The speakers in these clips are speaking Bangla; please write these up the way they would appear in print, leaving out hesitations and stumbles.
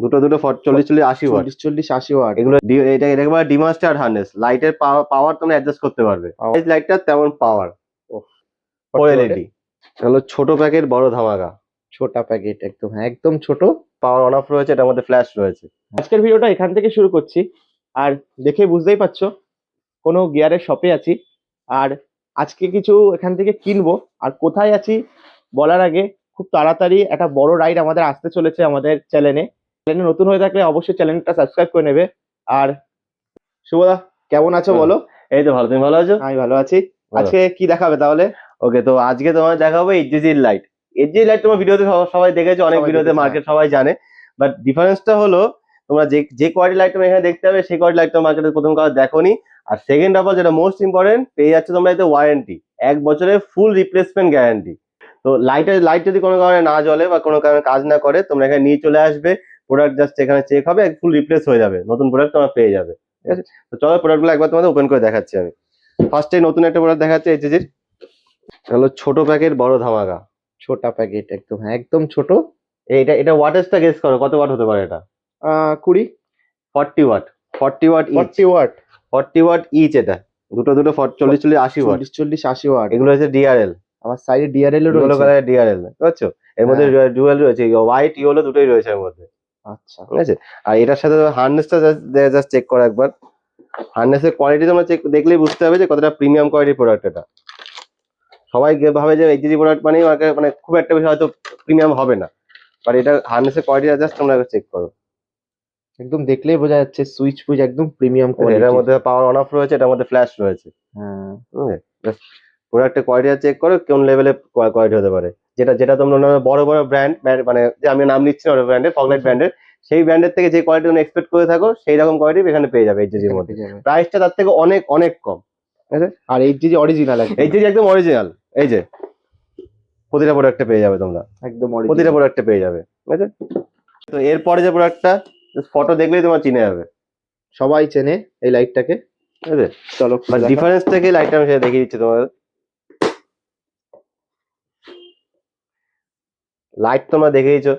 দুটো 40-40-80 ওয়াট, 40-40-80 ওয়াট। এগুলো এটা বলে ডিমাস্টার হার্নেস। লাইটের পাওয়ার তোমরা অ্যাডজাস্ট করতে পারবে। এই লাইটটা তেমন পাওয়ার, ওএলইডি। হলো ছোট প্যাকেট বড় ধামাকা। ছোটা প্যাকেট একদম, হ্যাঁ একদম ছোট। পাওয়ার অন অফ রয়েছে, এটার মধ্যে ফ্ল্যাশ রয়েছে। আজকের ভিডিওটা এখান থেকে শুরু করছি। আর দেখে বুঝতেই পারছো কোনো গিয়ারের শপে আছি, আর আজকে কিছু এখান থেকে কিনবো। আর কোথায় আছি বলার আগে খুব তাড়াতাড়ি একটা বড় রাইড আমাদের আসতে চলেছে আমাদের চ্যানেলে। নতুন হয়ে থাকলে অবশ্যই চ্যানেলটা সাবস্ক্রাইব করে নেবে। আর শুভদা কেমন আছো বলো? এই তো ভালো, তুমি ভালো আছো? আমি ভালো আছি। আজকে কি দেখাবে তাহলে? ওকে, তো আজকে তোমার দেখাবো এইচজিজির লাইট। এইচজি লাইট তোমার ভিডিওতে সবাই দেখেছো, অনেক ভিডিওতে মার্কেট সবাই জানে। বাট ডিফারেন্সটা হলো তোমরা যে কোয়ালিটি লাইট তোমরা এখানে দেখতে পাবে সেই কোয়ালিটি লাইট তোমার মার্কেটে প্রথম কাজ দেখোনি। আর সেকেন্ড অফ অল যেটা মোস্ট ইম্পর্টেন্ট, পেয়ে যাচ্ছে তোমরা এতে ওয়ারেন্টি, 1 বছরের ফুল রিপ্লেসমেন্ট গ্যারান্টি। তো লাইট যদি কোনো কারণে না জ্বলে বা কোনো কারণে কাজ না করে, তোমরা এখানে নিয়ে চলে আসবে, প্রোডাক্ট জাস্ট এখানে চেক হবে, ফুল রিপ্লেস হয়ে যাবে, নতুন প্রোডাক্ট তোমরা পেয়ে যাবে। ঠিক আছে, তো চলো প্রোডাক্টগুলো একবার তোমাদের ওপেন করে দেখাচ্ছি আমি। ফার্স্টে নতুন একটা প্রোডাক্ট দেখাচ্ছে এইচজির, হলো ছোট প্যাকেট বড় ধামাকা। ছোটা প্যাকেট একদম, হ্যাঁ একদম ছোট। এটা ওয়াটেজটা গেস করো, কত ওয়াট হতে পারে এটা? 20। 40 watt. 40 watt each. 40 watt. 40 watt each. এটা দুটো 40-40-80 ওয়াট। 40-40-80 ওয়াট। এগুলো হচ্ছে ডিআরএল। আমার সাইডে ডিআরএল এর ইয়েলো রয়েছে। কালারের ডিআরএল, বুঝছো? এর মধ্যে ডুয়াল রয়েছে, হোয়াইট ইয়েলো দুটোই রয়েছে এর মধ্যে। আচ্ছা, ঠিক আছে। আর এটার সাথে হার্নেসটা জাস্ট চেক করো একবার। হার্নেসের কোয়ালিটি তোমরা দেখলেই বুঝতে হবে যে কতটা প্রিমিয়াম কোয়ালিটির প্রোডাক্ট এটা। সবাই ভাবে যে এইচজি প্রোডাক্ট মানে খুব একটা বেশি হয়তো প্রিমিয়াম হবে না, বাট এটা হার্নেসের কোয়ালিটি জাস্ট তোমরা চেক করো। একদম দেখলেই বোঝা যাচ্ছে সুইচ ফুইচ একদম প্রিমিয়াম কোয়ালিটি। এটার মধ্যে পাওয়ার অন অফ রয়েছে, এটার মধ্যে ফ্ল্যাশ রয়েছে। হ্যাঁ, প্রোডাক্টের কোয়ালিটি চেক করো কোন লেভেলে কোয়ালিটি হতে পারে। যেটা তোমরা বড় বড় ব্র্যান্ড, মানে যে আমি নাম নিচ্ছি না ব্র্যান্ডের, ফগলাইট ব্র্যান্ডের, সেই ব্র্যান্ডের থেকে যে কোয়ালিটি তোমরা এক্সপেক্ট করে থাকো সেই রকম কোয়ালিটি এখানে পেয়ে যাবে এইচজির মধ্যে। প্রাইসটা তার থেকে অনেক অনেক কম। ঠিক আছে, আর এইচজি অরিজিনাল, এইচজি একদম অরিজিনাল। এই যে প্রতিটা প্রোডাক্টে পেয়ে যাবে তোমরা, একদম প্রতিটা প্রোডাক্টে পেয়ে যাবে। ঠিক আছে, তো এরপরে যে প্রোডাক্টটা ফটো দেখলেই তোমার চিনে যাবে, সবাই চেনে এই লাইটটাকে। ঠিক আছে, চলো ডিফারেন্স থেকে লাইটটা আমি সেটা দেখিয়ে দিচ্ছি তোমাদের। লাইট তোমরা দেখেইছো,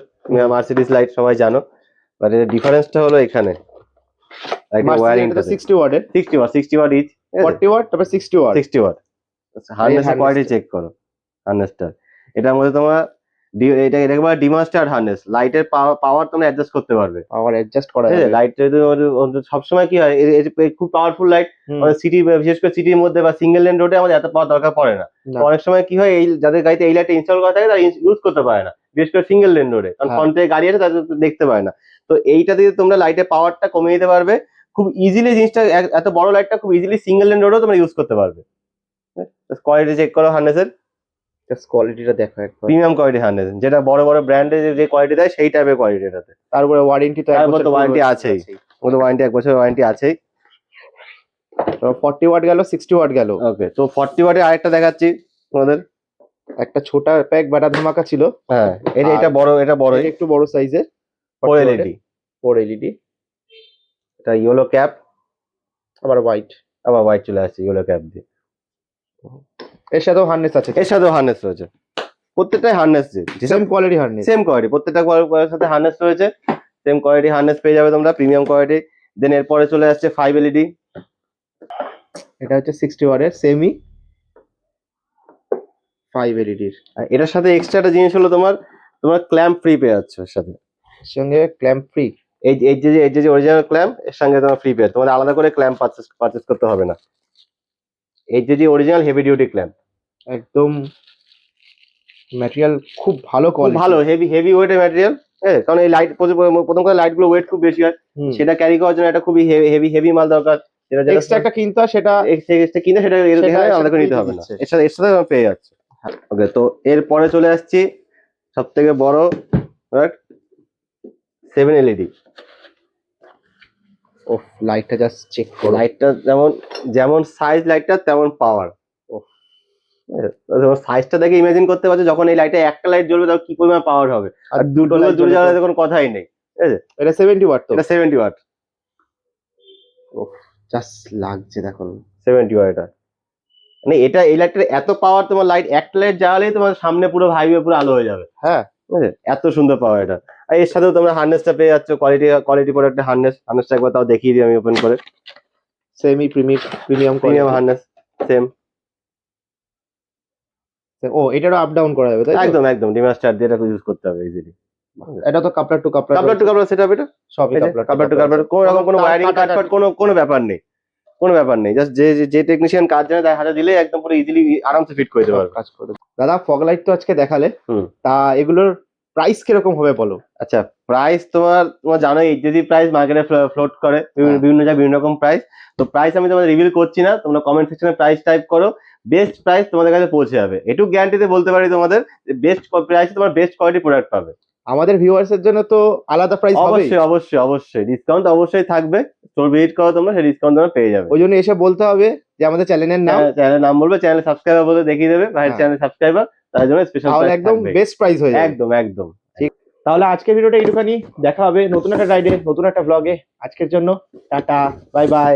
মার্সিডিজ লাইট সবাই জানো, বাট এর ডিফারেন্সটা হলো এখানে ওয়্যারিংটা। 60 ওয়াটের, 60 ওয়াট ইচ। 40 ওয়াট তারপর 60 ওয়াট। 60 ওয়াট। হার্নেসের কোয়ালিটি চেক করো, হার্নেসটা। এটার মধ্যে তোমার এটাকে বলে ডিমাস্টার হার্নেস। লাইটের পাওয়ার তোমরা অ্যাডজাস্ট করতে পারবে, পাওয়ার অ্যাডজাস্ট করা ঠিক আছে। যাবে। লাইট সবসময় কি হয়, খুব পাওয়ারফুল লাইট সিটি, বিশেষ করে সিটির মধ্যে বা সিঙ্গেল লেন রোডে আমাদের এত পাওয়ার দরকার পড়ে না। অনেক সময় কি হয়, এই যাদের গাড়িতে এই লাইটটা ইনস্টল করা থাকে তারা ইউজ করতে পারে না, বিশেষ করে সিঙ্গেল লেন রোডে, কারণ ফ্রন্ট থেকে গাড়ি আছে তাদের দেখতে পায় না। তো এইটা দিয়ে তোমরা লাইটের পাওয়ারটা কমিয়ে দিতে পারবে খুব ইজিলি। জিনিসটা এত বড় লাইটটা খুব ইজিলি সিঙ্গেল লেন রোডেও তোমরা ইউজ করতে পারবে। কোয়ালিটি চেক করো হার্নেসের, কোয়ালিটিটা দেখো একবার। প্রিমিয়াম কোয়ালিটি হার্নেস, যেটা বড় বড় ব্র্যান্ডে যে কোয়ালিটি দেয় সেই টাইপের কোয়ালিটি এটাতে। তারপরে ওয়ারেন্টি তো ওয়ারেন্টি আছেই, ওদের ওয়ারেন্টি 1 বছরের ওয়ারেন্টি আছেই। 40 ওয়াট গেল, 60 ওয়াট গেল। ওকে, তো 40 ওয়াটের আরেকটা দেখাচ্ছি তোমাদের। একটা ছোটা প্যাক বাটা ধামাকা ছিল। হ্যাঁ, এটা বড়, এটা একটু বড় সাইজের। ওএলইডি। 4 এলইডি। এটা ইয়েলো ক্যাপ, আবার হোয়াইট চলে আসছে ইয়েলো ক্যাপ দিয়ে। এর সাথেও হার্নেস আছে, এর সাথেও হার্নেস রয়েছে, প্রত্যেকটাই harness same quality harness, same quality, প্রত্যেকটা কোয়ালিটির সাথে হার্নেস রয়েছে, সেম কোয়ালিটি হার্নেস পেয়ে যাবে তোমরা, প্রিমিয়াম কোয়ালিটি। দেন এরপরে চলে আসছে 5 এলইডি। এটা হচ্ছে 60 ওয়াটের সেমি 5 এলইডির। এটার সাথে এক্সট্রা একটা জিনিস হলো তোমার ক্ল্যাম্প ফ্রি পেয়ে যাচ্ছে এর সাথে, সঙ্গে ক্ল্যাম্প ফ্রি। এই যে অরিজিনাল ক্ল্যাম্প এর সঙ্গে তোমার ফ্রি পেয়ে, তোমাদের আলাদা করে ক্ল্যাম্প পারচেজ করতে হবে না। এই যে অরিজিনাল হেভি ডিউটি ক্ল্যাম্প, একদম ম্যাটেরিয়াল খুব ভালো কোয়ালিটি, ভালো হেভি ওয়েটের ম্যাটেরিয়াল। হ্যাঁ, কারণ এই লাইট প্রথম করে লাইট গুলো ওয়েট খুব বেশি হয়, সেটা ক্যারি করার জন্য একটা খুবই হেভি মাল দরকার। এক্সট্রা একটা কিনতে হয়, সেটা কিনে সেটা আলাদা করে নিতে হবে না, এর সাথে পেয়ে যাচ্ছে। ওকে, তো এরপরে চলে আসছি সব থেকে বড় 7 এলইডি। ওফ, লাইটটা জাস্ট চেক করো। লাইটটা যেমন সাইজ লাইটটা তেমন পাওয়ার। সাইজটা দেখে ইমাজিন করতে পারছো, যখন এই লাইটে একটা লাইট জ্বলবে তখন কি পরিমাণ পাওয়ার হবে। আর দুটো লাইট জুড়ে জ্বালাতে কোনো কথাই নেই। ঠিক আছে, এটা 70 ওয়াট, তো এটা 70 ওয়াট। ওফ, জাস্ট লাগছে দেখো, 70 ওয়াট। এটা মানে এই লাইটটার এত পাওয়ার, তোমার লাইট একটা লাইট জ্বালালেই তোমার সামনে পুরো হাইওয়ে পুরো আলো হয়ে যাবে। হ্যাঁ, এত সুন্দর পাওয়ার এটা। আর এর সাথেও তোমরা হার্নেসটা পেয়ে যাচ্ছ, কোয়ালিটি প্রোডাক্টের হার্নেসটা একবার তাও দেখিয়ে দিই আমি ওপেন করে। Semi premium premium harness same. ও এটারও আপ ডাউন করা যাবে তাই তো? একদম ডিমাস্টার দিয়ে এটা ইউজ করতে হবে ইজিলি। এটা তো কাপড় টু কাপড় সেটআপ, এটা সবই কাপড় টু কাপড়, কোনো রকম কোনো ওয়্যারিং কাটফাট কোনো ব্যাপার নেই, কোনো ব্যাপার নেই। জাস্ট যে টেকনিশিয়ান কাজ জানে তার হাতে দিলে একদম পুরো ইজিলি আরামসে ফিট করে দিতে পারবে। কাজ করে। দাদা ফগ লাইট তো আজকে দেখালে, হুম। তা এগুলোর প্রাইস কিরকম হবে বলো? আচ্ছা, প্রাইস তোমার জানোই যদি প্রাইস মার্কেটে ফ্লোট করে বিভিন্ন জায়গায় বিভিন্ন রকম প্রাইস। তো প্রাইস আমি তোমাদের রিভিল করছি না, তোমরা কমেন্ট সেকশনে প্রাইস টাইপ করো, বেস্ট প্রাইস তোমাদের কাছে পৌঁছে যাবে। এটুকু গ্যারান্টিতে বলতে পারি তোমাদের বেস্ট প্রাইসে তোমার বেস্ট কোয়ালিটি প্রোডাক্ট পাবে। আমাদের ভিউয়ার্স এর জন্য তো আলাদা প্রাইস হবে। অবশ্যই ডিসকাউন্ট অবশ্যই থাকবে। স্টোর ভিজিট করো তোমরা, সেই ডিসকাউন্ট তোমরা পেয়ে যাবে। ওই জন্য এসে বলতে হবে যে আমাদের চ্যানেলের নাম, চ্যানেলের নাম বলবে, চ্যানেল সাবস্ক্রাইবার বলে দেখিয়ে দেবে ভাইয়ের চ্যানেল সাবস্ক্রাইবার, তার জন্য স্পেশাল তাহলে প্রাইস একদম বেস্ট প্রাইস হয়ে যাবে। একদম। ঠিক, তাহলে আজকের ভিডিওটা এইটুখানি। দেখা হবে নতুন একটা রাইডে, নতুন একটা ব্লগে। আজকের জন্য টাটা, বাই বাই।